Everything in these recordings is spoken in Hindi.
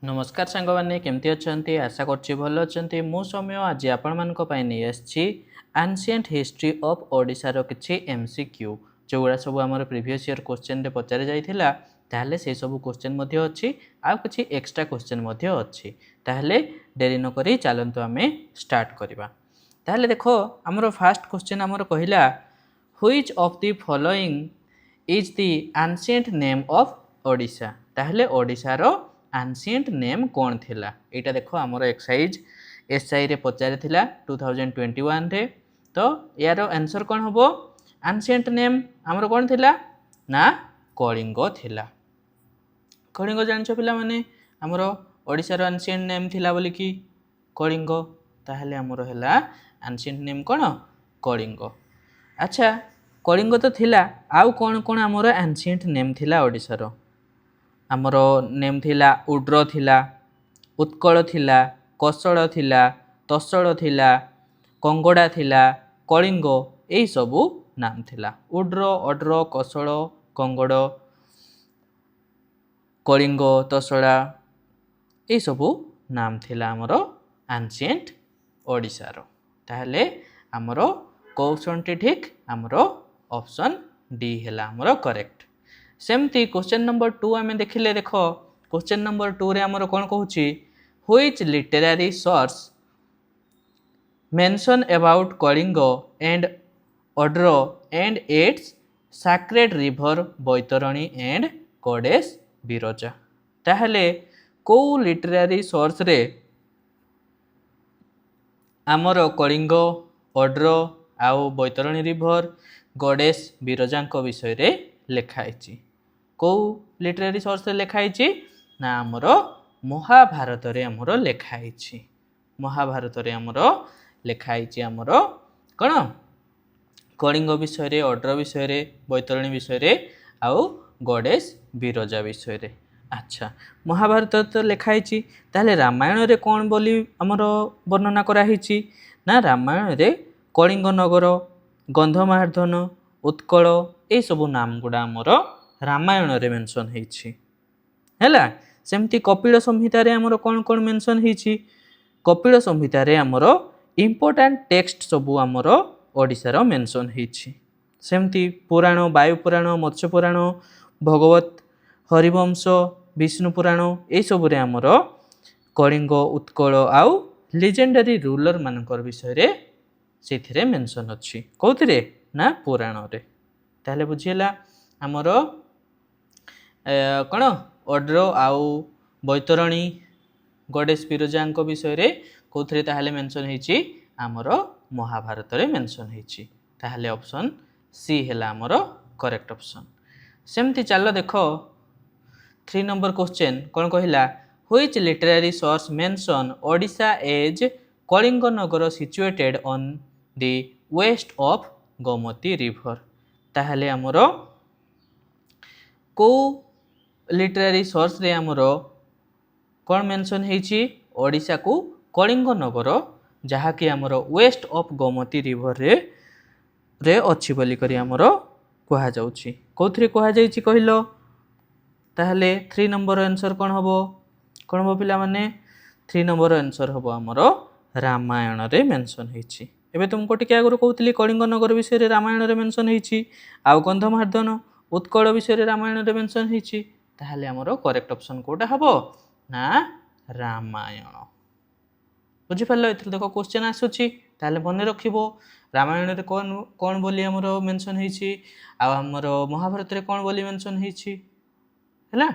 नमस्कार सांग मैंने केमती अच्छा आशा कर भल अच्छा मो समय आज आपण नहीं आसी एनसीएंट हिस्ट्री ऑफ ओडिशार किसी एमसीक्यू जो गुड़ा सब आम प्रीवियस ईयर क्वेश्चन पचार जाइला ताहले से सब क्वेश्चन अच्छी आउ किसी एक्स्ट्रा क्वेश्चन अच्छी ताहले डेरी नक चलतु आम स्टार्ट करवा। ताहले देखो आमर फास्ट क्वेश्चन आमर कहला which of the following is the ancient name of Odisha. ताहले ओडिशार एनसीएंट नेम कौन थिला एटा देखो आमर एक्सरसाइज एसआई रे पचारि थिला 2021 रे। तो यार आंसर कौन हबो एनसीएंट नेम आमर कौन थिला ना कलिंग थिला। कलिंग जानछ पिला माने आमर ओडिसा रो एनसीएंट नेम थिला बोली कि कलिंग। ताहले आमर हैला एनसीएंट नेम कौन कलिंग। अच्छा कलिंग तो थिला आउ कौन कौन आमर एनसीएंट नेम थिला ओडिसा रो आमर नेम थिला उड्र थिला उत्कल थिला कौशल थिला तसड़ थिला कंगड़ा थिला कलिंग यही सबू नाम थिला। उड्र अड्र कौशल कंगड़ कलिंग तसड़ा यही सबू नाम थिला आमर एनसीएंट ओडिशार। ताहले आमर क्वेश्चन टी ठीक आमर ऑप्शन डी हैला आमर करेक्ट। सेमती क्वेश्चन नंबर 2 आम देखिले देख क्वेश्चन नंबर 2 रे आमर कौन कहूँ which literary source mention about Kalinga and Odra and its sacred river Baitarani and goddess Birja. ताहले को लिटरेरी सोर्स रे आमर कलिंग ओड्र आउ बैतरणी रिवर गोडेस बिरजा विषय रे लिखाई कौ लिटरेरी सोर्स लिखाई ना आमर महाभारत रे आमर लिखाई महाभारत रे आमर लिखाई आमर कौन कलिंग विषय रे ओड्र विषय रे बैतरणी विषय रे आउ गोडेस बिरजा विषय रे। अच्छा महाभारत तो लिखाई ताहले रामायण रे कौन बोली आमर वर्णना कराही ना रामायण रे कलिंग नगर गंधमार्दन उत्कल ये सब नाम गुड़ा आमर रामायण रे मेंशन है। सेमती कपिल संहिता रे आमर कौन कौन मेंशन है कपिल संहिता रे आमर इम्पोर्टाट टेक्स्ट सबू आमर ओडिशार मेंशन है। सेमती पुराण वायु पुराण मत्स्य पुराण भगवत हरिवंश विष्णु पुराण ये सब रे आमर कलिंग उत्कल आउ लेजेंडरी रूलर मानकर विषय रे से मेंशन अच्छी कौथिरे ना पुराण रे। ताहले बुझीला आमर कौन ओड्र आउ बैतरणी गोडेस बिरजा विषय रे कौथिरे ताहले मेंशन है आमर महाभारत रे मेंशन है। ताहले ऑप्शन सी हैला आमर करेक्ट ऑप्शन। सेमती चलो देखो 3 नंबर क्वेश्चन कौन कहला which literary source mention Odisha as Kalinga Nagar situated on the west of Gomti river. ताहले आमर को लिटरेरी सोर्स रे आमर कौन मेंशन है ओडिशा को कलिंग नगर जहाँकि आमर वेस्ट ऑफ गोमती रिवर रे अच्छी बोली करी आमर कहा जाउछि कौथिरे कहा जाइछि कहलो। ताहले 3 नंबर आंसर कौन हबो कौन हबो पिला माने 3 नंबर आंसर हबो आमर रामायण रे मेंशन है। एबे तुमको टिके आगुर कहूली कलिंग नगर विषय रे रामायण रे मेंशन है आउ गंधमार्दन उत्कल विषय रे रामायण रे मेंशन है। ताहले आमर करेक्ट ऑप्शन कोटा हबो ना रामायण। बुझी पारलो एथि देखो क्वेश्चन आसुची ताहले बने रखिबो रामायण रे कौन कौन बोली आमर मेंशन है आ आमर महाभारत रे कौन बोली मेंशन है।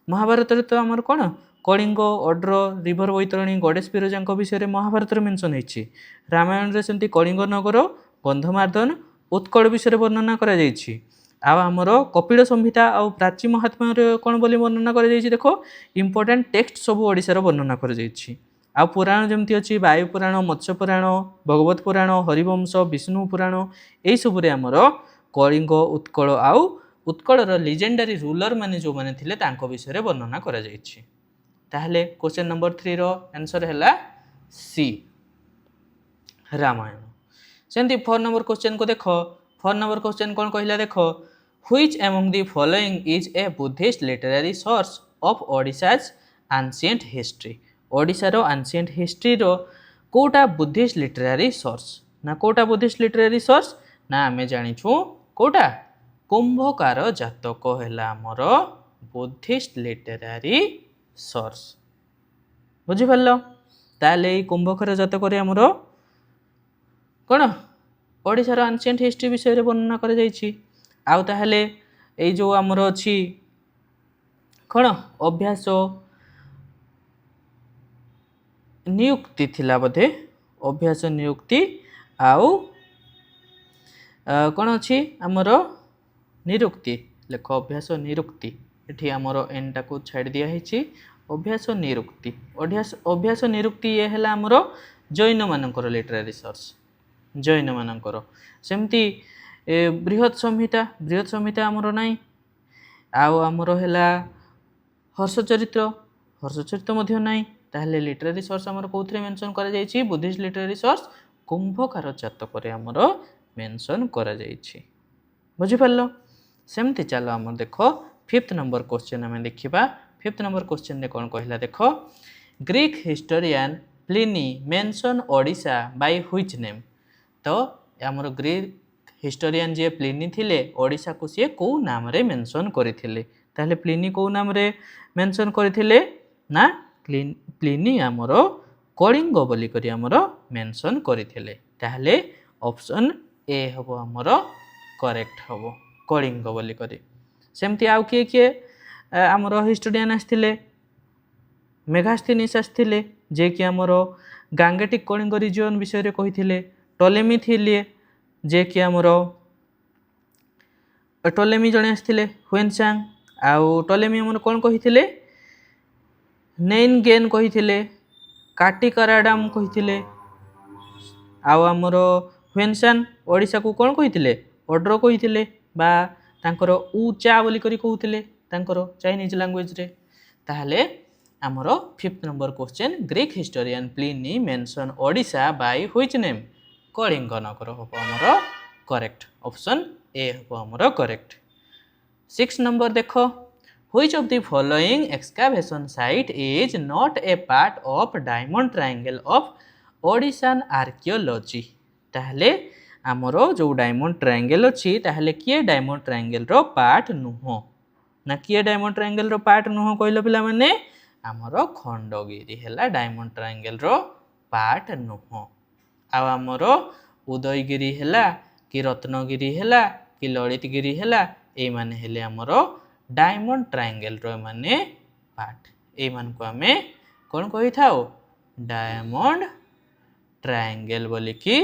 महाभारत रे तो आमर कौन कलिंग ओड्र रिवर बैतरणी गोडेस बिरजा विषय रे महाभारत रे मेंशन है। रामायण रे सेमती कलिंग नगर गंधमार्दन उत्कल विषय वर्णना करा जायछि आमर कपिल संहिता आउ प्राची महात्म्य रे कौन बोली वर्णना करा जायछि देखो इम्पोर्टाट टेक्स्ट सब ओडिसा रो वर्णना करा जायछि आ पुराण जमती अछि वायु पुराण मत्स्य पुराण भगवत पुराण हरिवंश विष्णु पुराण यही सब रे आमर कलिंग उत्कल आउ उत्कल लीजेंडरी रूलर माने जो माने थिले तांको विषय रे वर्णना करा जायछि। ताहले क्वेश्चन नंबर 3 रो आंसर हैला सी रामायण। सेमती 4 नंबर क्वेश्चन को देखो 4 नंबर क्वेश्चन कौन कहला देखो which among the following is a Buddhist literary source of Odisha's ancient history ओडिशार आंशिएंट हिस्ट्री रो कोटा बुद्धिस्ट लिटरेरी सोर्स ना कोटा बुद्धिस्ट लिटरेरी सोर्स ना आमे जानिछु कोटा कुंभकार जातक हैला हमर बुद्धिस्ट लिटरेरी सोर्स बुझी पारलो ताले कुंभकार जातक रे हमर कोन ओडिशार आंशिएंट हिस्ट्री विषय रे वर्णना कर जाइछि आउ ताहले ए जो हमर अछि कोन अभ्यास नियुक्ति थिला बोधे अभ्यास नियुक्ति आउ कौन अच्छी आमर निरुक्ति लेख अभ्यास निरुक्ति एठी आमर एन टाको छाड़ दिया है अभ्यास निरुक्ति अभ्यास निरुक्ति ये है आमर जैन मानकर लिटरेरी सोर्स जैन मानकर सेमती बृहत संहिता आमर नाई आउ आमर है हर्षचरित्र मध्य नाई ताहले लिटरेरी सोर्स आमर कोथरे मेंशन करा जायछि बुद्धिस्ट लिटरेरी सोर्स कुंभकार जातक रे आमर मेंशन करा जायछि बुझि पारलो सेमती चलो आमर देखो 5th नंबर क्वेश्चन आमे देखिबा 5th नंबर क्वेश्चन ने कोन कहला देखो Greek historian Pliny mention Odisha by which name तो आमर ग्रीक हिस्टोरियन जे प्लिनी थिले ओडिशा को से को नाम रे मेंशन करिथिले ताहले प्लिनी को नाम रे मेंशन करिथिले ना प्लिनी आमर कलिंग बोली करी आमर मेंशन करिथिले ताहले ऑप्शन ए हबो आमर करेक्ट हबो कलिंग बोली करी सेमती आउ किए आमर हिस्टोरियन आस्थिले मेगास्थनीस आस्थिले जे कि आमर गांगेटिक कलिंग रिजन विषय रे कहिथिले टोलेमी थिले जे कि आमर टोलेमी जणे आस्थिले हुएनसांग आउ टोलेमी आमर कोन कहिथिले नेन गेन कहिथिले काटिकाराडाम कहिथिले आउ आमर हुएनसान ओडिशा को कोन कहिथिले ऑर्डर कहिथिले बा तांकर ऊचा बोली करी कहउथिले तांकर चाइनीज लैंग्वेज रे ताहले आमर 5th number question Greek historian Pliny mention Odisha by which name Kalinga Nagar हबो आमर करेक्ट ऑप्शन ए हबो आमर करेक्ट 6 नंबर देखो Which of the following excavation site is not a part of Diamond Triangle of Odishan archaeology? ताहले आमरो जो डायमंड ट्रायंगल अछि ताहले किए डायमंड ट्रायंगल रो पार्ट नुहो ना किए डायमंड ट्रायंगल रो पार्ट नुहो कहलो पिला माने आमरो खंडगिरी हैला डायमंड ट्रायंगल रो पार्ट नुहो आ आमरो उदयगिरी हैला कि रत्नगिरी हैला कि ललितगिरी हैला ए माने हेले आमरो डायमंड ट्रायंगल रो माने पार्ट ए मान को हमें कौन कहि थाओ डायमंड ट्रायंगल बोली कि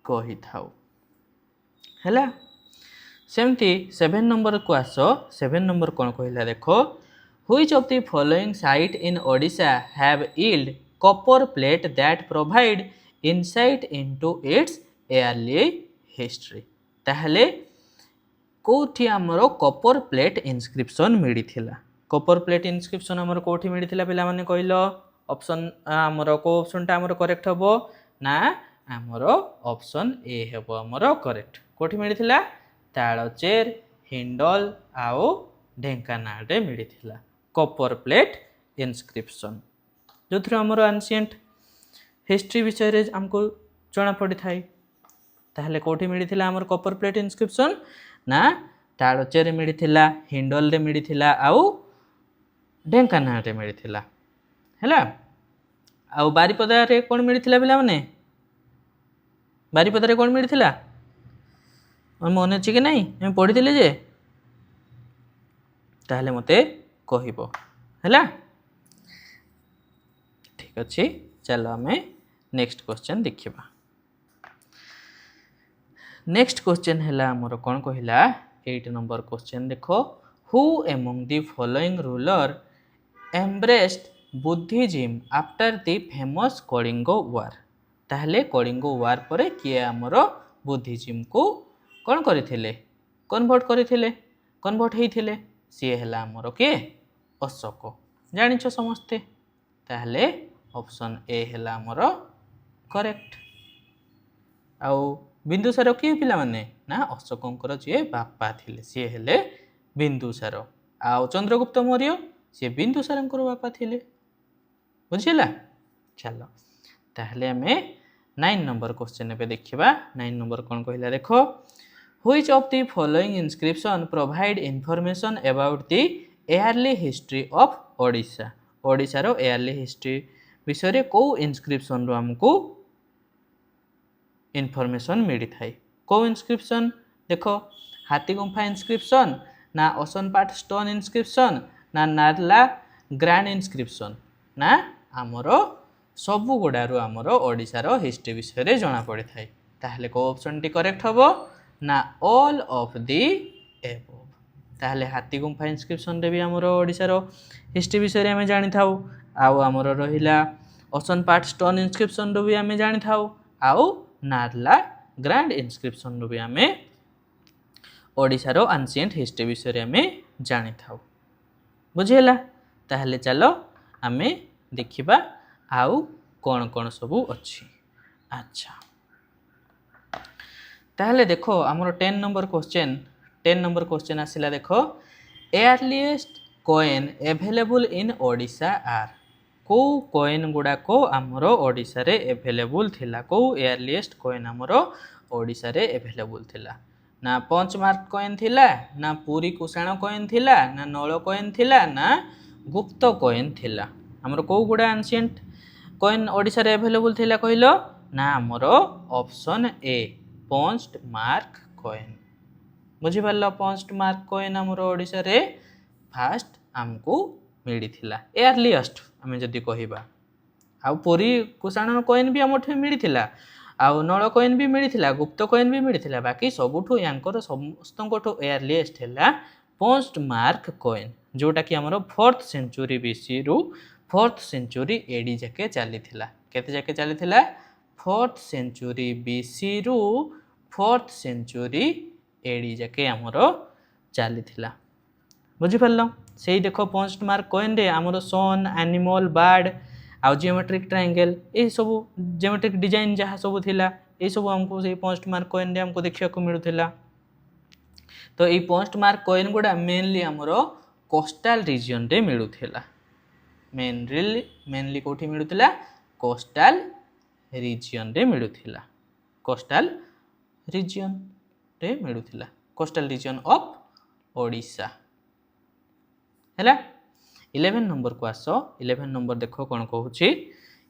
कहि थाओ हैला सेमती 7 नंबर को आसो 7 नंबर कौन कहला देखो which of the following site in Odisha have yield copper plate that provide insight into its early history ताहले कोठी हमरो कॉपर प्लेट इनस्क्रिप्शन मिली थिला कॉपर प्लेट इनस्क्रिप्शन हमरो कोठी मिली थिला पिला माने कहलो ऑप्शन हमरो को ऑप्शनटा हमरो करेक्ट हबो ना हमरो ऑप्शन ए हबो हमरो करेक्ट कोठी मिली थिला ताळचेर हिंडल आउ ढेंकानाल रे मिली थिला कॉपर प्लेट इनस्क्रिप्शन जोथरो हमरो एंशिएंट हिस्ट्री विषय रे हमको जणा पड़ी थाई ताहले कोठी मिली थिला हमरो कॉपर प्लेट इनस्क्रिप्शन ना ताळचेर मिली थिला हिंडल रे मिली थिला आउ ढेंकानाल रे मिली थिला हैला आउ बारीपदा रे कोन मिली थिला पिला माने बारीपदा रे कोन मिली थिला मन अछि कि नहीं हम पढ़ी थिले जे ताहले मते कहिबो हैला ठीक अछि चलो हमें नेक्स्ट क्वेश्चन देखिबा नेक्स्ट क्वेश्चन हैला हमर कोन कहिला 8 नंबर क्वेश्चन देखो who among the following ruler embraced Buddhism after the famous Kalinga war ताहले कलिंगो वार परे किए हमर बुद्धिज्म को कोन करिथिले कन्वर्ट हेइथिले सी हैला हमर के अशोक जानिछ समस्ते ताहले ऑप्शन ए हैला हमर करेक्ट आउ बिंदुसार किए पिला माने ना अशोकंकर जे बापा थिले सी हेले बिंदुसार आउ चंद्रगुप्त मौर्य सी बिंदुसार बापा थिले बुझिला। चलो ताहले आमे 9 नंबर क्वेश्चन पे देखिबा। 9 नंबर कौन कहला देखो which of the following inscription provide information about the early history of Odisha. Odisha रो एयरली हिस्ट्री विषय रे को इनस्क्रिप्शन रो हमको इनफॉरमेशन मिली थाई। को इनस्क्रिप्शन देखो हाथी गुंफा इनस्क्रिप्शन ना ओशन पार्ट स्टोन इनस्क्रिप्शन ना नारला ग्रैंड इनस्क्रिप्शन ना आमरो सबु गुडारू आमरो ओडिशा रो हिस्ट्री विषय रे जना पड़े थाई। ताहले को ऑप्शन टी करेक्ट हबो ना ऑल ऑफ द एबव। ताहले हाथी गुंफा इनस्क्रिप्शन रे भी आमरो ओडिशा रो हिस्ट्री विषय रे हमें जानि थाउ। आउ आमरो रहिला ओशन पार्ट स्टोन इनस्क्रिप्शन रो भी हमें जानि थाउ। आउ नारला ग्रैंड इनस्क्रिप्शन रो भी हमें ओडिशा रो एंशिएंट हिस्ट्री विषय रे हमें जानि थाउ। बुझिला। ताहले चलो हमें देखिबा आउ कौन कौन सबू अच्छी। अच्छा ताहले देखो आमर 10 नंबर क्वेश्चन आसिला देखो earliest coin available in Odisha आर। को कॉइन गुडा को आमर ओडिशा रे अवेलेबल थिला। को एयरलीस्ट कॉइन आमर ओडिशा रे अवेलेबल थिला ना पंच मार्क कॉइन थिला ना पुरी कुषाण कॉइन थिला ना नळ कॉइन थिला ना गुप्त कॉइन थिला। आमर को गुडा एंशिएंट कॉइन ओडिशा रे अवेलेबल थिला कहिलो ना आमर option A punch mark coin. बुझी पारलो पंच मार्क कॉइन आमर ओडिशा रे फास्ट हमको मिली थिला एयरलीस्ट आमे जदी कहिबा। आ पुरी कुषाण कॉइन भी हमठे मिली थिला आ नळ कॉइन भी मिली थिला गुप्त कॉइन भी मिली थिला। बाकी सबुठो यांकर समस्तंकोठो एयरलीस्ट हैला पंच मार्क कॉइन जोटा कि हमर 4th सेंचुरी बीसी रु 4th सेंचुरी एडी जाके चली थिला। केते जाके चली थिला 4th सेंचुरी बीसी रु 4th सेंचुरी एडी जाके हमर चली थिला। बुझी पारलो सेही देखो पंच मार्क कॉइन रे हमर सन एनिमल बर्ड आ जियोमेट्रिक ट्रायंगल ए सब जियोमेट्रिक डिजाइन जहाँ सब थिला ए सब हमको से पंच मार्क कॉइन रे हमको देखिया को मिलुथिला। तो ये पंच मार्क कॉइन गुडा मेनली हमर कोस्टल रीजन रे मिलुथिला। मेनली कोठी मिलुथिला कोस्टल रीजन रे मिलुथिला। कोस्टल रीजन रे मिलुथिला कोस्टल रीजन ऑफ ओडिशा हैला। 11 नंबर को आसो। 11 नंबर देखो कौन कहूची।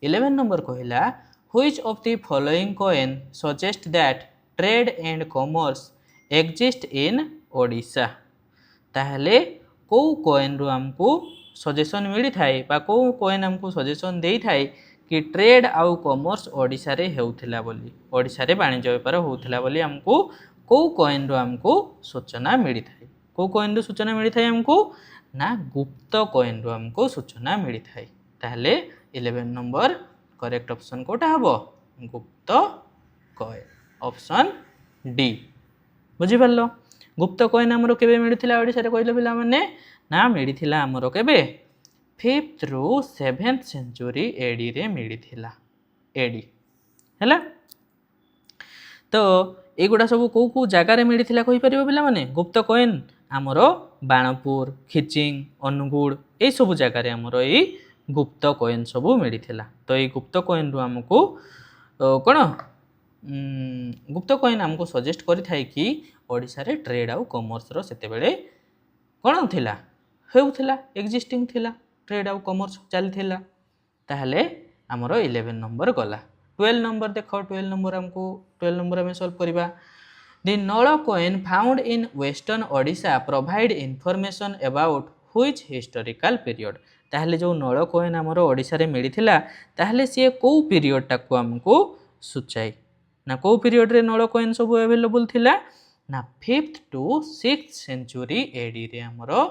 11 नंबर कहला which of the following coin suggest that trade and commerce exist इन ओडिशा। ताहले को कॉइन रो हमको सजेशन मिली थाए बा को कॉइन हमको सजेशन देई थाए कि ट्रेड आउ कॉमर्स ओडिशा रे हेउथिला बोली ओडिशा रे वाणिज्य व्यापार होउथिला बोली हमको को कॉइन रो हमको सूचना मिली थाए। को कॉइन रो सूचना मिली थाए हमको ना गुप्त कॉइन रो हमको सूचना मिली थाए। ताहले 11 नंबर करेक्ट ऑप्शन कोटा हबो गुप्त कॉइन ऑप्शन डी। बुझी पारलो गुप्त कॉइन हमरो केबे मिलिथिला ओडिसा रे कहलो पिला माने ना मिलिथिला हमरो केबे 5th रु 7th सेंचुरी एडी रे मिलिथिला एडी हैला। तो एगुडा सब को को जगह रे मिलिथिला कहि परिबो पिला माने गुप्त कॉइन हमरो बाणपुर खिचिंग अनुगुड़ ए सब जगह रे हमरो ए गुप्त कॉइन सब मिलिथिला। तो ए गुप्त कॉइन रु हमको कोन गुप्त कॉइन हमको सजेस्ट करि थाई कि ओडिशा रे ट्रेड आउ कॉमर्स रो सेते बेले कोन थिला हेउथिला एक्जिस्टिंग थिला ट्रेड आउ कॉमर्स चल थिला। ताहले हमरो 11 नंबर गला। 12 नंबर देखो 12 नंबर हमको 12 नंबर हमें सॉल्व करिबा। द नळ coin found in western Odisha provide information about which historical period. ताहले जो नळ कॉइन हमरो ओडिशा रे मिलिथिला ताहले से को पीरियड टाको हमको सुचाई ना को पीरियड रे नळ कॉइन सब अवेलेबल थिला ना 5th to 6th century AD रे हमरो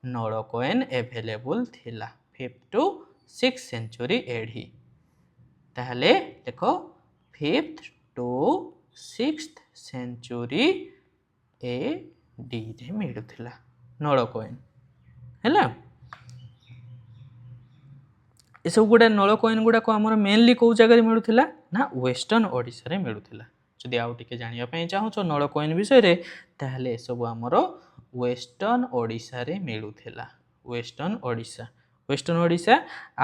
नळ कॉइन अवेलेबल थिला 5th to 6th century AD. ताहले देखो 5th to 6th century AD रे मिलुथिला नळ कॉइन हैला। ए सब गुडा नळ कॉइन गुडा को हमर मेनली को जगह रे मिलुथिला ना वेस्टर्न ओडिशा रे मिलुथिला। जदि आउ टिके जानिया पई चाहू नळ कॉइन विषय रे ताहले सब हमरो वेस्टर्न ओडिशा रे मिलुथिला वेस्टर्न ओडिशा। वेस्टर्न ओडिशा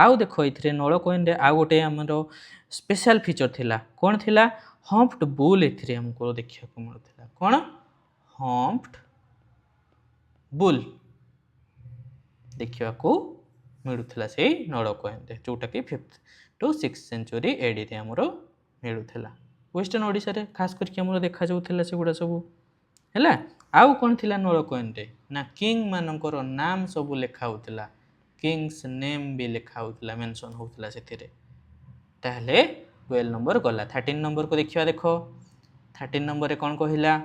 आउ देखो ये नलकोइन रे आउ गोटे आमर स्पेशल फीचर थिला कौन थिला हम्प्ड बुल एथिरे हमको देखिया को मिलुथिला कौन हम्प्ड बुल देखिया को मिलुथिला से नलकोइन रे जोटा कि 5th to 6th century AD रे हमरो मिलुथिला वेस्टर्न ओडिशा रे खास करके हमरो देखा जाउथिला से गुडा सब हैला आउ कोन थिला नलकोइन रे ना किंग मानकर नाम सब लिखा होतिला किंग्स नेम भी लिखा होतिला मेंशन होतिला सेथिरे ताहले 12 नंबर गला 13 नंबर को देखिया देखो 13 नंबर रे कोन कहिला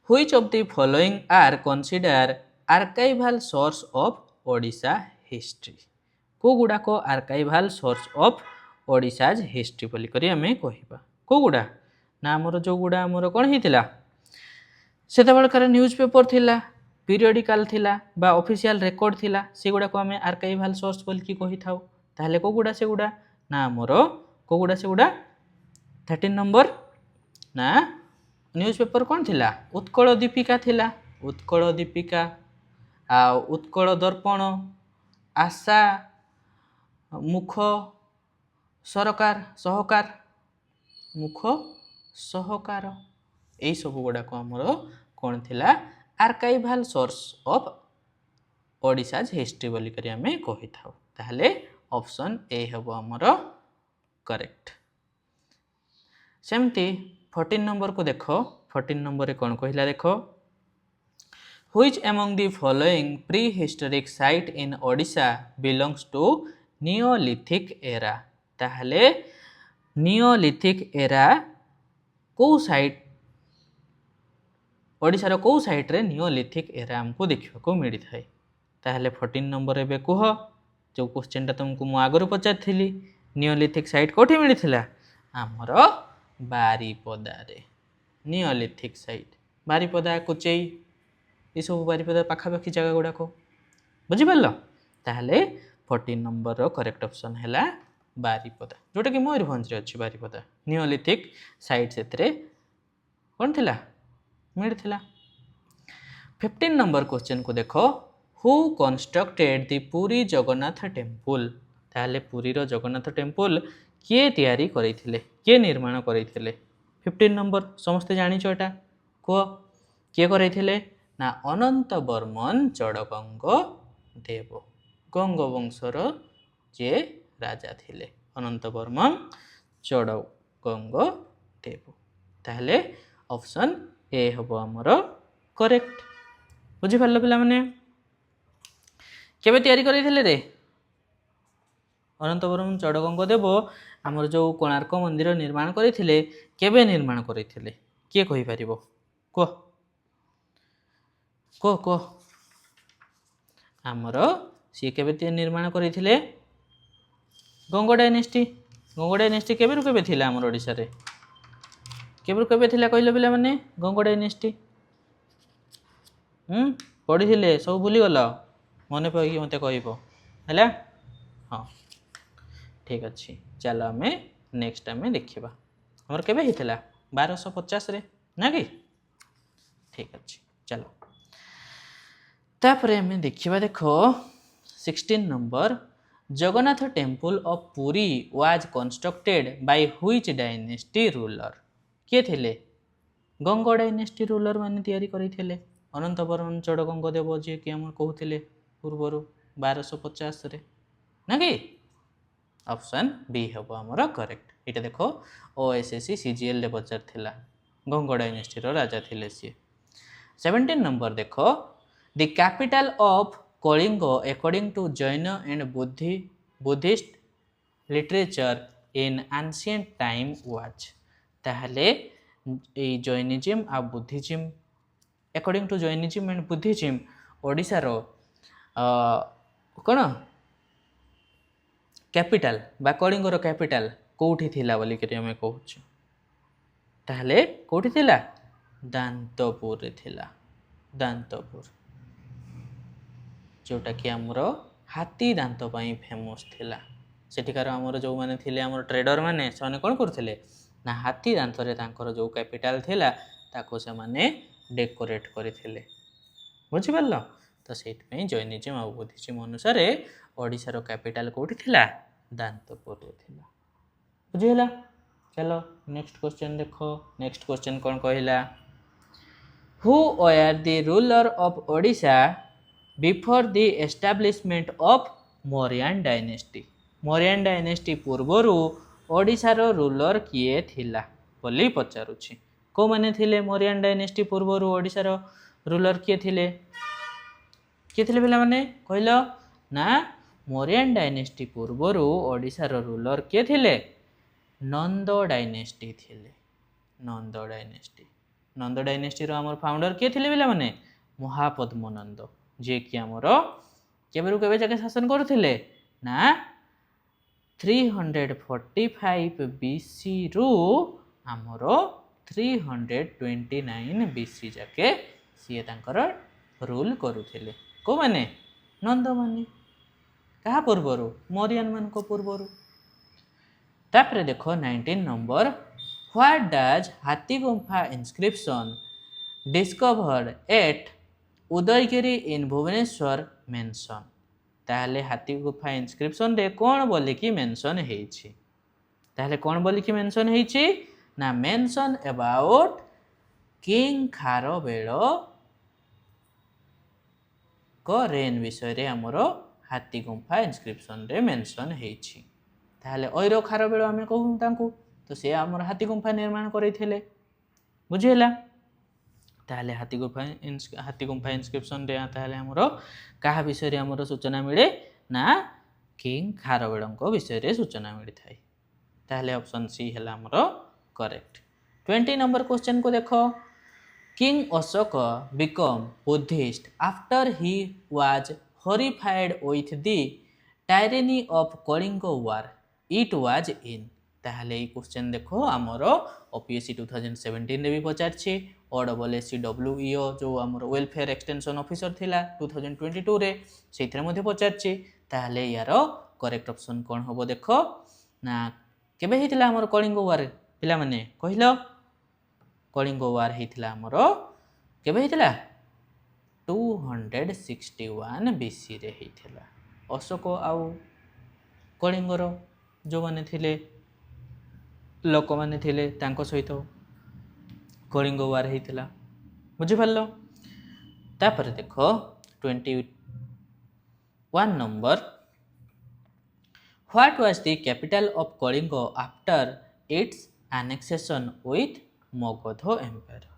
which of the following are consider archival source of Odisha history को गुडा को archival source of Odisha's history बोली करी हमें कहिबा को गुडा ना हमर जो गुडा हमर कोन हितिला सेते बळकर न्यूज पेपर थिला पीरियडिकल थिला बा ऑफिशियल रिकॉर्ड थिला से गुडा को हमें आर्काइवल सोर्स बोल की कहि थाउ ताहले को गुडा से गुडा ना हमर को गुडा से गुडा 13 नंबर ना न्यूज पेपर कोन थिला उत्कल दीपिका थिला उत्कल दीपिका आ उत्कल दर्पण आशा मुख सरकार सहकार मुख सहकार यही सब गुड़ा को आमर कौन थिला archival source of Odisha's history बोली करी हमें कहि थाउ ताहले ऑप्शन ए हबो आमर करेक्ट सेमती 14 नंबर को देखो 14 नंबर रे कौन कहिला देखो which among the following prehistoric site in Odisha belongs to neolithic era ताहले नियोलिथिक एरा को साइट ओडिशार को साइट रे नियोलिथिक एरा हमको देखा को मिली थाए ताहले 14 नंबर एबे कुह जो क्वेश्चन टा तुमको मु आगरु पचारथिली नियोलिथिक साइट कोठी मिली थिला हमर बारीपदा रे नियोलिथिक साइट बारीपदा कुचेई ये सब बारीपदा पाखापाखी जगह गुड़ा को बुझी पारलो ताहले 14 नंबर रो करेक्ट ऑप्शन हैला बारीपदा जोटा कि मयूरभंज रे अछि बारीपदा नियोलिथिक साइट सेतरे कोन थिला मिलथिला 15 नंबर क्वेश्चन को देखो who constructed the Puri Jagannath temple ताहले पुरी रो जगन्नाथ टेम्पल किए तैयारी करिथिले किए निर्माण करिथिले 15 नंबर समस्त जानि छटा को किए करिथिले ना अनंत वर्मन चड़गंग देव गंग वंशर जे राजा थिले अनंत वर्मन चड़गंग देव ताहले ऑप्शन ए हबो हमर करेक्ट बुझी पारलो पिला माने केबे तैयारी करिथिले रे अनंतवर्मन चड़गंग देव हमर जो कोणार्क मंदिर निर्माण करिथिले केबे निर्माण करिथिले के कहि परिबो को को को हमर सी केबे निर्माण करिथिले गंग डायनेस्टी केबे रु केबे थिला हमर ओडिसा रे केबे केबे थिला कहलो पिला माने गंग डायनेस्टी पढ़ी थिले सब भूली गलो मने पकी मते कहइबो हैला हां ठीक अछि चलो हमें नेक्स्ट टाइम में देखिबा हमर केबे हितला 1250 रे ना कि ठीक अछि चलो तापरे हमें देखिबा देखो 16 number Jagannath temple of Puri was constructed by which dynasty ruler के थिले गंग डायनेस्टी रूलर माने तैयारी करिथिले अनंतवर्मन चड़गंग देव जे कि हम कहूथिले पूर्वरु 1250 रे ना कि ऑप्शन बी हबो हमर करेक्ट इटा देखो ओएसएससी सीजीएल ले बचार थिला गंग डायनेस्टी रो राजा थिले सी 17 नंबर देखो the capital of Kalinga according to Jain and Buddhist literature in ancient time was ताहले ए जैनिज्म आ Buddhism according to Jainism and Buddhism Odisha रो कोन कैपिटल बा कलिंग रो कैपिटल कोठी थिला बोली के हमें कहूछ ताहले कोठी थिला दांतपुर रे थिला दांतपुर जोटा कि हमरो हाथी दांत पई फेमस थिला सेठिकार हमरो जो माने थिले हमरो ट्रेडर माने से कोन करथिले ना हाथी दांत रे तांकर जो कैपिटल थिला ताको से माने डेकोरेट करिथिले बुझि परलो तो से जैनिज्म और बुद्धिज्म अनुसार ओडिशार कैपिटल कोठी थिला दांतपुर थिला बुझीला। चलो नेक्स्ट क्वेश्चन देखो। नेक्स्ट क्वेश्चन कौन कहला who were the ruler of Odisha before the establishment of Mauryan dynasty. Mauryan dynasty पूर्वर ओडिशार रूलर किए थिला बोली पचारुछि। को माने थिले मौर्यन डायनेस्टी पूर्वर ओडिशार रूलर किए थिले पिला माने कहलो ना मौर्यन डायनेस्टी पूर्वर ओडिशार रूलर किए थिले नंद डायनेस्टी थिले। नंद डायनेस्टी नंद डायनेस्टी रो हमर फाउंडर किए थिले पिला माने महापद्म नंद जे कि हमर केबेरु केबे जाके शासन करुथिले ना 345 बीसी रु हमर 329 बीसी जाके सी तांकर रूल करुथिले। को माने नंद माने कहा पूर्वरु मौर्यन मान को पूर्वरु। तापरे देखो 19 नंबर व्हाट डज हाथी Gumpha inscription discovered eight Udayagiri इन भुवनेश्वर मेंशन। ताहले हाथी गुफा इंस्क्रिप्शन रे कौन बोली कि मेंशन हेछि। ताहले कौन बोली कि मेंशन हेछि ना मेंशन अबाउट किंग खारवेल को रेन विषय रे हमरो हाथी गुंफा इंस्क्रिप्शन रे मेंशन हेछि। ताहले ओइरो खारवेल आमे कहू तांकू तो से हमर हाथी गुंफा निर्माण करैथिले बुझिला। ताहले हाथी गुंफा इंस्क्रिप्शन रे ताहले हमरो कहा विषय रे हमरो सूचना मिले ना किंग खारवेल को विषय रे सूचना मिली थाई। ताहले ऑप्शन सी हला हमरो करेक्ट। 20 नंबर क्वेश्चन को देखो king Ashoka become Buddhist after he was horrified with the tyranny of Kalinga war it was in. ताहले ये क्वेश्चन देखो आमर ओपीएससी 2017 रे भी पचारछि OSSCWEO जो आमर वेलफेयर एक्सटेंशन ऑफिसर थिला 2022 रे सेथरे मध्ये पचारछि। ताहले यार करेक्ट ऑप्शन कोन होबो देखो ना केबे हितला आमर कलिंग वार पिला माने कहिलो कलिंग वार हितला आमर केबे हितला 261 बीसी रे हितला। अशोक आउ कलिंगर जो माने थिले लोक माने थिले तांको सहित कलिंग वार हेतिला बुझी पारलो। तापर देखो 21 number what was the capital of Kalinga after its annexation with Magadha empire.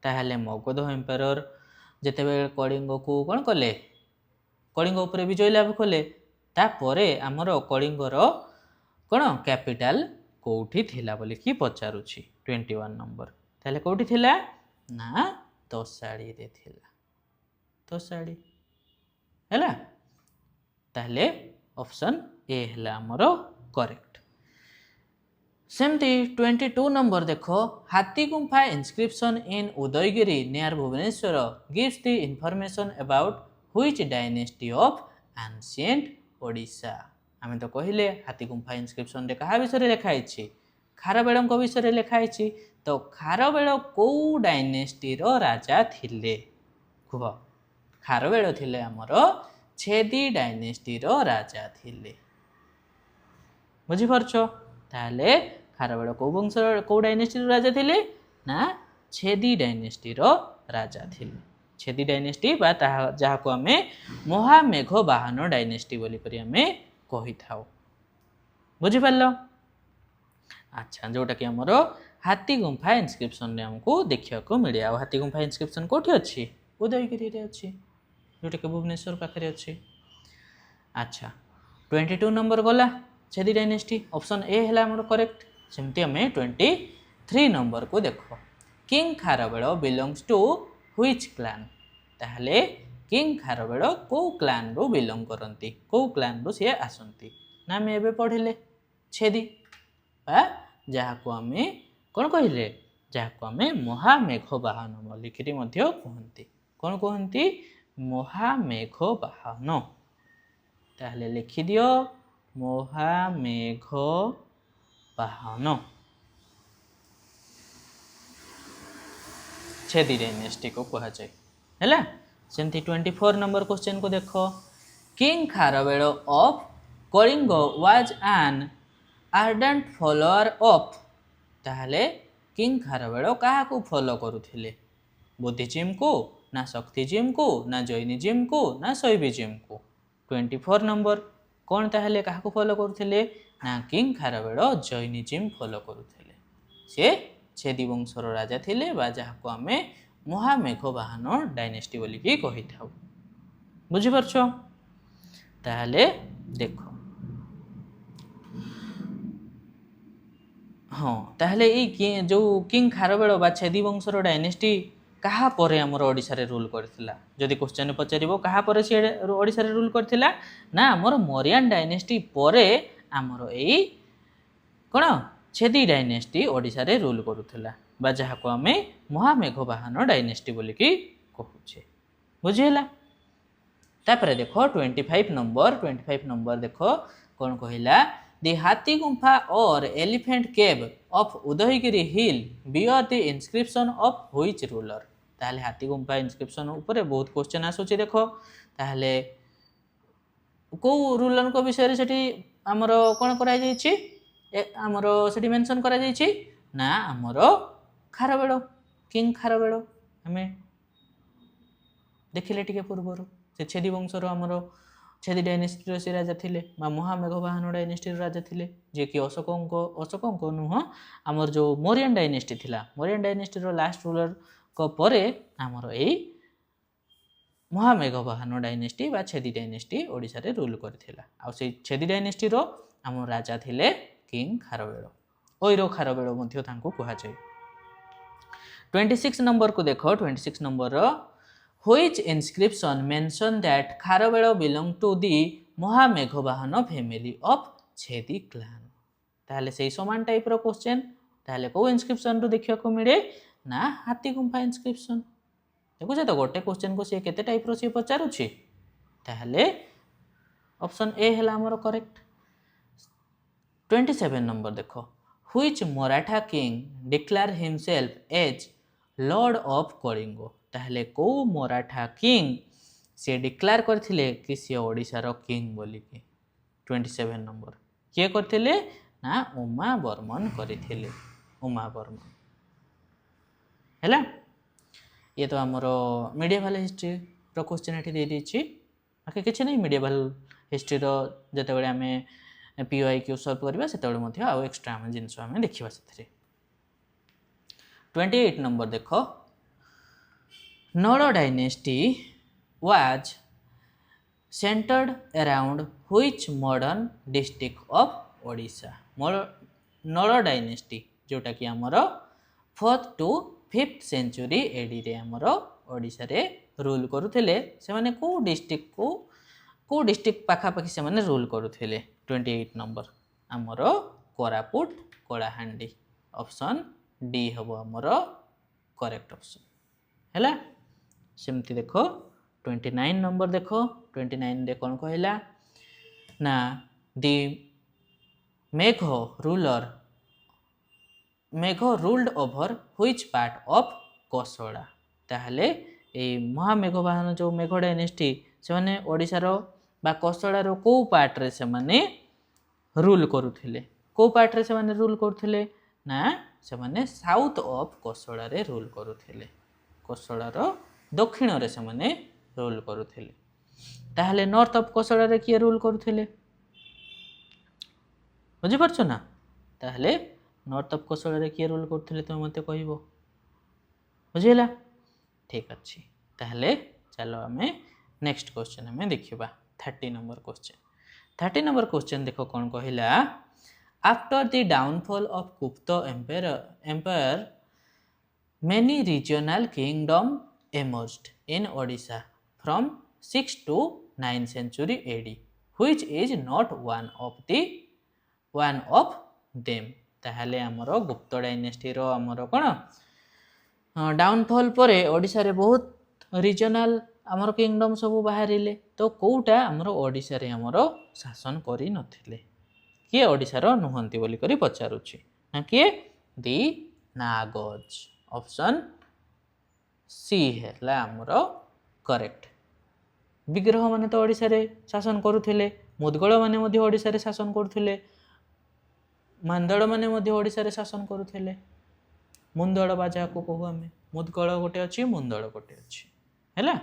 ताहले मगध एम्पायर जेतेबेले कलिंग को कोन कले कलिंग ऊपर विजय लाभ कले तापरे हमर कलिंगर कोन कैपिटल कोठी थिला बोली कि पचारुछि 21 नंबर। ताहले कोठी थिला ना तोसाड़ी रे थिला तोसाड़ी हैला। ताहले ऑप्शन ए हला हमरो करेक्ट। सेमती 22 नंबर देखो Hathi Gumpha inscription in Udayagiri near Bhubaneswar gives the information about which dynasty of ancient Odisha. आमे तो कहिले हाथी गुंफा इंस्क्रिप्शन रे कहा विषय लिखा है खारवेल विषय लिखा है। तो खारवेल को डायनेस्टी रो राजा थिले कुह खारवेल थिले हमर छेदी डायनेस्टी रो राजा थिले बुझी परछो। ताले खारवेल को वंश को डायनेस्टी रो राजा थिले ना छेदी डायनेस्टी रो राजा थिले। छेदी डायनेस्टी बा जहा को हमें महामेघ वाहन डायनेस्टी बोली करी हमें कहि थाओ बुझी पारलो। अच्छा जोटा कि हमर हाथी गुंफा इंस्क्रिप्शन रे हमको देखिया को मिले आ हाथी गुंफा इंस्क्रिप्शन कोठी अछि उदयगिरी रे अछि जोटा कि भुवनेश्वर पाखरे अछि। अच्छा 22 नंबर गला छेदी डायनेस्टी ऑप्शन ए हला हमर करेक्ट। सेमती हमें 23 नंबर को देखो king Kharavela belongs to which clan. ताहले किंग खारवेल को क्लैन रो बिलोंग करंती को क्लैन रो से आसंती ना मैं एबे पढ़िले छेदी बा जहा को हमें कोन कहिले जहा को हमें महामेघ वाहन बोलिकरी मध्ये कहंती कोन कहंती महामेघ वाहन। ताहले लिखि दियो महामेघ वाहन छेदी डायनेस्टी को कहा जाए हैला। सेमती 24 नंबर क्वेश्चन को देख king Kharavela of Kalinga was an ardent follower of ताहले किंग खारवेल क्या फॉलो करुथिले बुद्धिजिम को ना शक्तिजिम को ना जैनिजिम को ना शैविजिम को 24 नंबर कौन ताहले क्या फॉलो करुथिले ना किंग खारवेल जैनिजिम फॉलो करुथिले से छेदी वंशर राजा थिले बा जहाको आमे महामेघवाहन डायनेस्टी बोली कि कहि थाउ बुझी परछो ताहले देखो हाँ ताहले ये जो किंग खारवेल बा छेदी वंशर डायनेस्टी कहा परे हमर ओडिसा रे रूल करथिला जदि क्वेश्चन पचारिबो कहा परे से ओडिसा रे रूल करथिला ना हमर मौर्यन डायनेस्टी परे हमर एई कोन छेदी डायनेस्टी ओडिसा रे रूल करुथिला बा जहाको आमे महामेघवाहन डायनेस्टी बोली कि कहूचे बुझिला तापर देखो 25 नंबर देखो कौन कहला दी Hathi Gumpha or elephant cave of Udayagiri hill bear the inscription of which ruler ताहले हाथी गुंफा इनस्क्रिप्शन ऊपर बहुत क्वेश्चन आसुची देखो ताहले को रूलर को विषय सेठी हमर कोन करा जायछि हमर सेठी मेंशन करा जायछि ना हमर खारवेल किंग खारवेल हमें देखिले टिके पूर्वर से छेदी वंशर हमर छेदी डायनेस्टी से राजा थिले बा महामेघवाहन डायनेस्टी राजा थिले जे कि अशोक नुह हमर जो मौर्यन डायनेस्टी थिला मौर्यन डायनेस्टी रो लास्ट रूलर को परे हमर एई महामेघवाहन डायनेस्टी बा छेदी डायनेस्टी ओडिसा रे रूल करथिला आ से छेदी डायनेस्टी रो हमर राजा थिले किंग खारवेल ओइरो खारवेल मध्य तांको कुहा जाय 26 नंबर को देखो 26 number Which inscription mention that Kharavela belong to the Mahameghavahana family of Chedi clan ताहले सेही समान टाइप रो क्वेश्चन ताहले को इंस्क्रिप्शन रो देखिया को मिले ना हाथी गुंफा इंस्क्रिप्शन देखो जे तो गोटे क्वेश्चन को से केते टाइप रो से पचारु छी ताहले ऑप्शन ए हला हमर करेक्ट 27 नंबर देखो Which Maratha king declare himself as Lord of Kalinga ताहले को मराठा किंग से डिक्लेयर करथिले कि से ओडिसा रो किंग बोली के 27 नंबर के करथिले ना उमा बर्मन करथिले उमा बर्मन हैला ये तो हमरो मीडिएवल हिस्ट्री रो क्वेश्चन एठी दे दिछि आके किछ नै मीडिएवल हिस्ट्री रो जते बेले हमें पीओआई क्यू सॉल्व करबा सेते बेले मध्ये आ एक्स्ट्रा हम जिंसो हमें देखिबा सेथरे 28 नंबर देखो Nala dynasty was centered around which modern district of Odisha? Nala dynasty जोटा कि हमरो 4th to 5th century AD रे हमरो ओडिसा रे रूल करुथिले से माने को डिस्ट्रिक्ट पाखा पाखी से माने रूल करुथिले 28 नंबर हमरो कोरापुट कोलाहांडी ऑप्शन डी हबो हमरो करेक्ट ऑप्शन हैला सेमती देखो 29 नंबर देखो 29 दे कौन कहला ना the Megha ruled over which part of Kosala ताहले ए महामेघवाहन जो मेघ डायनेस्टी से माने ओडिसा रो बा कोसला रो को पार्ट रे से माने रूल करुथिले को पार्ट रे से माने रूल करुथिले ना से माने साउथ ऑफ कोसला रे रूल करुथिले कोसला रो दक्षिण रे से माने रूल करुथिले ताहले नॉर्थ ऑफ कोसला रे किए रूल करुथिले बुझी परछो ना ताहले नॉर्थ ऑफ कोसला रे किए रूल करुथिले तुम मते कहिबो बुझिला ठीक अछि ताहले चलो हमें नेक्स्ट क्वेश्चन हमें देखिबा 30 नंबर क्वेश्चन देखो कौन कहिला आफ्टर द डाउनफॉल ऑफ गुप्त empire many regional kingdom emerged in Odisha from 6th to 9th century AD, which is not one of them. ताहले हमरो गुप्त डायनेस्टी रो हमरो कोन डाउनफॉल परे ओडिसा रे बहुत रीजनल हमरो किंगडम सब बाहरिले तो कोउटा हमरो ओडिसा रे हमरो शासन करी नथिले किए ओडिसा रो नुहंती बोली करी पचारुछि ना किए दी नागज ऑप्शन सी है हमरो करेक्ट। विग्रह माने तो ओडिशा रे शासन करुथिले, मुदगल माने मध्य ओडिशा रे शासन करुथिले, मांदड़ माने मध्य ओडिशा रे शासन करुथिले। मुंदड़ बा जाको कहू आमे, मुदगल गोटे अछि, मुंदड़ गोटे अछि हैला।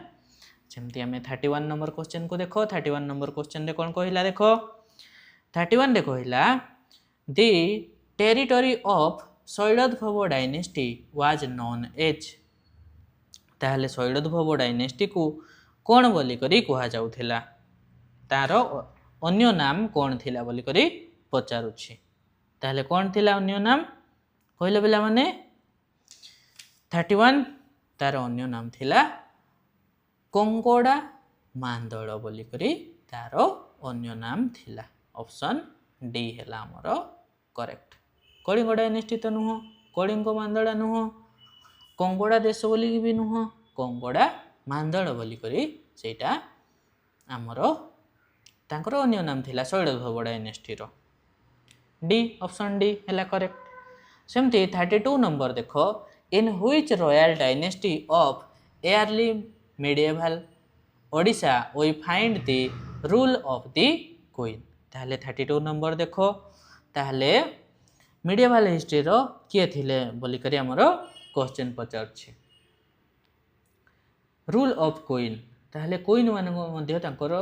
जेमती आमे 31 नंबर क्वेश्चन को देखो। 31 नंबर क्वेश्चन रे कोन कहिला देखो। 31 रे कहिला the territory of Shailodbhava dynasty was known as. ताहले शैलद्भव डायनेस्टी को कोन बोली करी कहा जाउथिला, तार अन्य नाम कोन थिला बोली करी पचारुछि। ताहले कोन थिला अन्य नाम कहले बेला माने 31 तार अन्य नाम थिला कंगोड़ा मांदड़ बोली करी तार अन्य नाम थिला। ऑप्शन डी हैला हमर करेक्ट। कलिंग डायनेस्टी तो नुह, कलिंग मांदड़ा नुह, कंगोड़ा देश बोली भी नुह, कंगोड़ा मांदड़ बोली करी सेटा आमर तांकर अन्य नाम थिला शैलद्भव डायनेस्टी रो। डी ऑप्शन डी हैला करेक्ट। सेमती 32 नंबर देखो। In which royal dynasty of early medieval Odisha we find the rule of the queen. ताहले 32 नंबर देखो। ताहले मिडिएवल हिस्ट्री रो किए थिले बोली करी हमर क्वेश्चन पचारछि। रूल ऑफ क्वीन ताहले क्वीन मान मध्य तांकर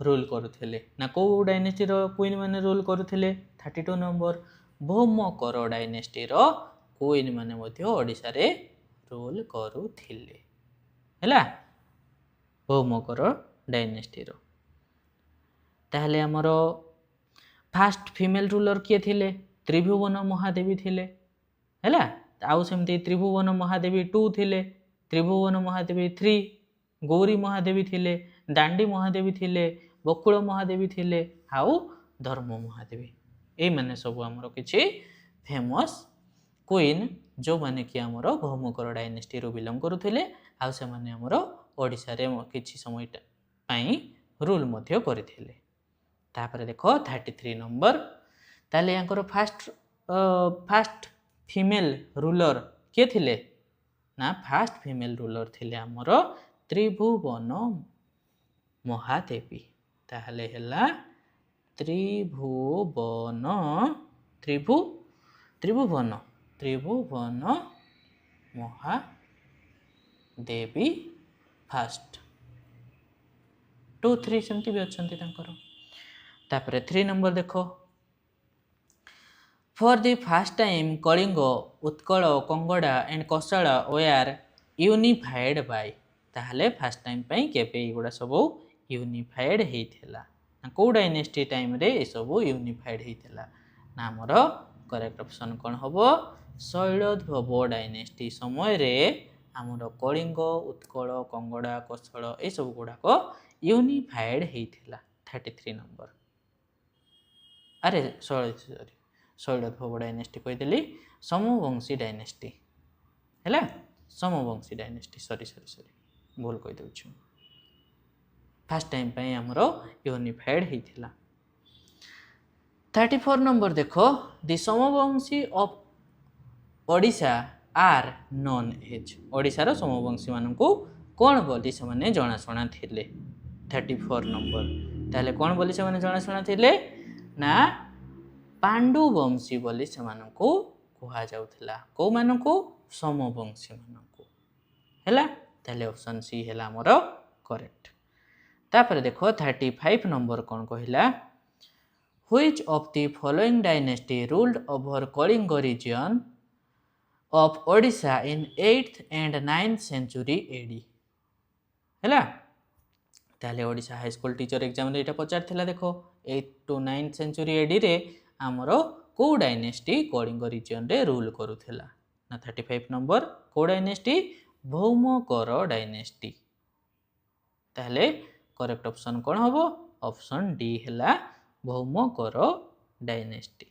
रूल करुथिले ना, को डायनेस्टी रो क्वीन माने रूल करुथिले 32 नंबर भौमकर डायनेस्टी रो क्वीन माने मध्य ओडिशा रे रूल करुथिले हैला। भौमकर डायनेस्टी रो ताहले हमर फास्ट फीमेल रूलर किए थिले त्रिभुवन महादेवी थिले हैला। आउ सेमती त्रिभुवन महादेवी 2 थिले, त्रिभुवन महादेवी 3, गौरी महादेवी थिले, दांडी महादेवी थिले, बकुल महादेवी थिले, आउ धर्म महादेवी। ए माने सब हमर किछि फेमस क्वीन जो माने कि हमर भौमकर डायनेस्टी रो बिलोंग करुथिले, आउ से माने हमर ओडिशा रे किछि समय पई रूल मध्य करिथिले। तापर देखो 33 नंबर। ताले यांकर फास्ट फीमेल रूलर के थिले ना, फास्ट फीमेल रूलर थिले हमर त्रिभुवन महादेवी। ताहले हैला त्रिभुवन महादेवी फास्ट 2 3 सेमती भी अछंती तांकर। तापरे 3 नंबर देखो। For the first time Kalinga Utkal Kangoda and Kosala were unified by. ताहले फर्स्ट टाइम पई केबे एगुडा सब यूनिफाइड हेइथिला ना, को डायनेस्टी टाइम रे ए सब यूनिफाइड हेइथिला ना। हमर करेक्ट ऑप्शन कोन हबो शैलद्भव डायनेस्टी समय रे हमर कलिंग उत्कल कंगड़ा कोसल ए सब गुडा को यूनिफाइड हेइथिला। 33 नंबर। अरे सॉरी शैलद्भव डायनेस्टी कहि देली समवंशी डायनेस्टी हैला, समवंशी डायनेस्टी सॉरी भूल कहि दउछु। फर्स्ट टाइम पई हमरो यूनिफाइड हेइथिला। 34 नंबर देखो। The Somavanshi of Odisha are known as. Odisha रो समवंशी मानकू कोन बोली से माने जणा सुना थिले 34 नंबर। ताले कोन बोली से माने जणा सुना थिले ना, पांडु वंशी बोली से मानकू कहा जाउथिला। को मानकू समवंशी मानकू हैला। ताले ऑप्शन सी हैला हमर करेक्ट। तापर देखो 35 नंबर कोन कहिला। Which of the following dynasty ruled over Kalinga region of Odisha in 8th and 9th century AD हैला। ताले Odisha high school teacher exam रे एटा पचार थिला देखो 8th to 9th century AD रे हमरो को डायनेस्टी कलिंग रीजन रे रूल करुथिला ना। 35 नंबर को डायनेस्टी भौमकर डायनेस्टी। ताहले करेक्ट ऑप्शन कोन हबो ऑप्शन डी हैला भौमकर डायनेस्टी।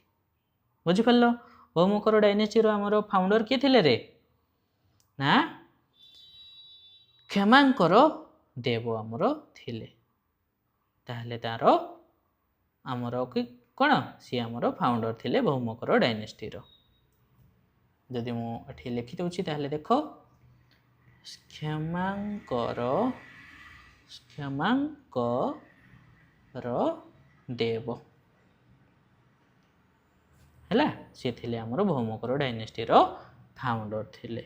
बुझि पल्लो भौमकर डायनेस्टी रो हमरो फाउंडर के थिले रे ना, क्षमांकर देव हमरो थिले। ताहले तारो हमरो कि कोन सी हमरो फाउंडर थिले भौमकर डायनेस्टी रो। जदि मु अठी लिखि दउछि ताहले देखो क्षमांकर क्षमाଙ୍କର ଦେବ ହେଲା ସେ ଥିଲେ ଆମର ଭୌମକର ଡାଇନେଷ୍ଟିର ଫାଉଣ୍ଡର ଥିଲେ।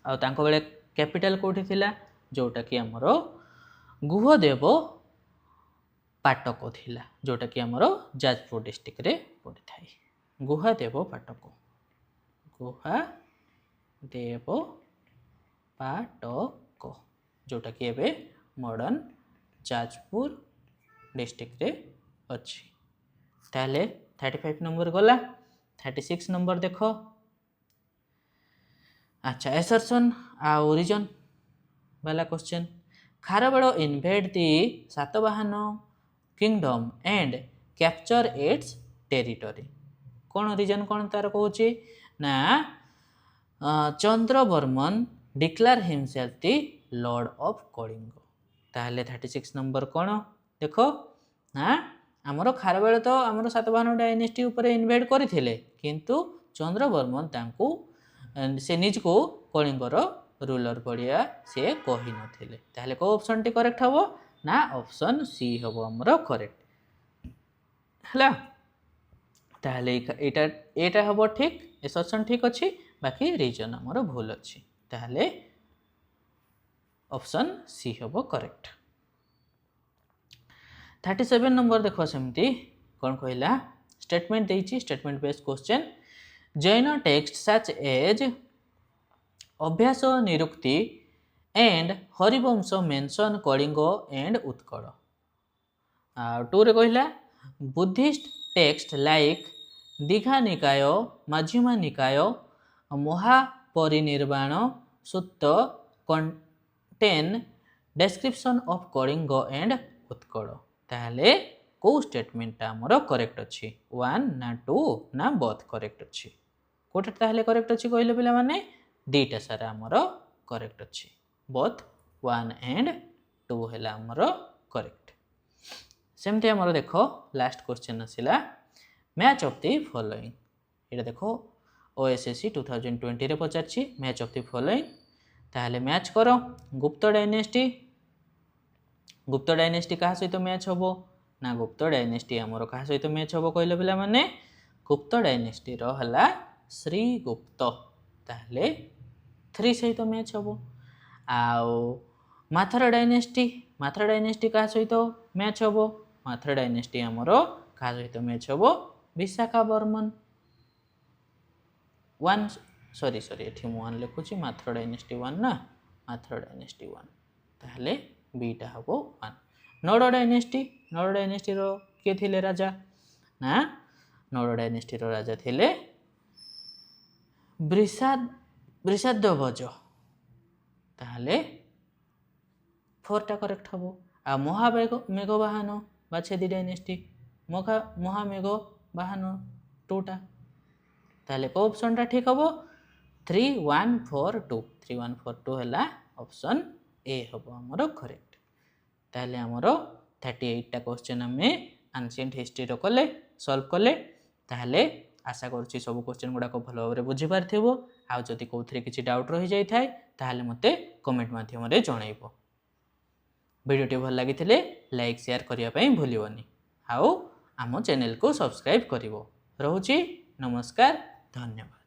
ଆଉ ତାଙ୍କ ବେଳେ କ୍ୟାପିଟାଲ କୋଉଠି ଥିଲା ଯୋଉଟା କି ଆମର ଗୁହଦେବ ପାଟକ ଥିଲା ଯୋଉଟା କି ଆମର ଯାଜପୁର ଡିଷ୍ଟ୍ରିକ୍ଟରେ ପଡ଼ିଥାଏ। ଗୁହାଦେବ ପାଟକ ଗୁହାଦେବ ପାଟକ ଯୋଉଟା କି ଏବେ ମଡର୍ନ ଯାଜପୁର ଡିଷ୍ଟ୍ରିକ୍ଟରେ ଅଛି। ତାହେଲେ 35 ନମ୍ବର ଗଲା। 36 ନମ୍ବର ଦେଖ। अच्छा एसर्सन आउ रीजन वाला question Kharavela invade the Satavahana kingdom and capture its territory कौन रीजन कौन तार कहूँ ना Chandravarman declare himself the lord of Kalinga. ताहले 36 नंबर कौन देख ना आमर खारवेल तो आमर सातवाहन डायनेस्टी ऊपर इन्वेड करथिले किंतु चंद्रवर्मन तांकू से निज को कलिंगर रूलर बढ़िया से कही नथिले। ताहले को ऑप्शन टी करेक्ट हबो ना ऑप्शन सी हबो हमर करेक्ट हला। ताहले एटा हबो ठीक एसर्शन ठीक अछि बाकी रीजन हमर भूल अछि। ताहले ऑप्शन सी हबो करेक्ट। 37 नंबर देखो सेमती कौन कहला स्टेटमेंट देछि statement based question Jain text such as Abhyasa Nirukti and Harivansh mention Kalinga and Utkal. टू रे कहला बुद्धिस्ट टेक्स्ट लाइक दीघा निकाय मध्यमा Nikaya Mahaparinirvana Sutra contain description of Kalinga and Utkal. ताहले को स्टेटमेंट हमर करेक्ट अछि 1 ना 2 ना बोथ करेक्ट अछि कोटा ताहले करेक्ट अछि कहले पिला माने दीटा सारा हमर करेक्ट अछि बोथ 1 एंड 2 हैला हमर करेक्ट। सेमते हमर देखो लास्ट क्वेश्चन आसिला मैच ऑफ द फॉलोइंग एटा देखो ओएसएससी 2020 रे पचारछि मैच ऑफ द फॉलोइंग। ताहले मैच करो गुप्त डायनेस्टी कहा सहित मैच हबो ना गुप्त डायनेस्टी हमर कहा सहित मैच हबो कहले पिला माने गुप्त डायनेस्टी रो हला श्रीगुप्त ताहले 3 सहित मैच हबो। आउ माथर डायनेस्टी कहा सहित मैच हबो माथर डायनेस्टी हमर कहा सहित मैच हबो विशाखा बर्मन 1 सॉरी एठी मु 1 लिखुची माथर डायनेस्टी 1 ना माथर डायनेस्टी 1 ताहले बीटा हबो 1। नोड डायनेस्टी रो के थिले राजा ना नोड डायनेस्टी रो राजा थिले बृषाध्वज ताहले 4 टा करेक्ट हबो। आ महामेघवाहन बाछेदी डायनेस्टी महामेघवाहन 2 टा ताहले को ऑप्शन टा ठीक हबो 3142 3142 हैला ऑप्शन ए हबो हमर करेक्ट। ताहले हमर 38 टा क्वेश्चन हमें एंशिएंट हिस्ट्री रो कले सॉल्व कले। ताहले आशा करूची सब क्वेश्चन गुडा को भलो भाबरे बुझी पारथिबो। आ जदि कोथरे किछि डाउट रहि जाय थाय ताहले मते कमेंट माध्यम रे जणाइबो। वीडियो टी भल लागिथिले लाइक शेयर करिया पई भूलिबोनी आउ आम चैनल को सब्सक्राइब करिवो। रहूची नमस्कार धन्यवाद।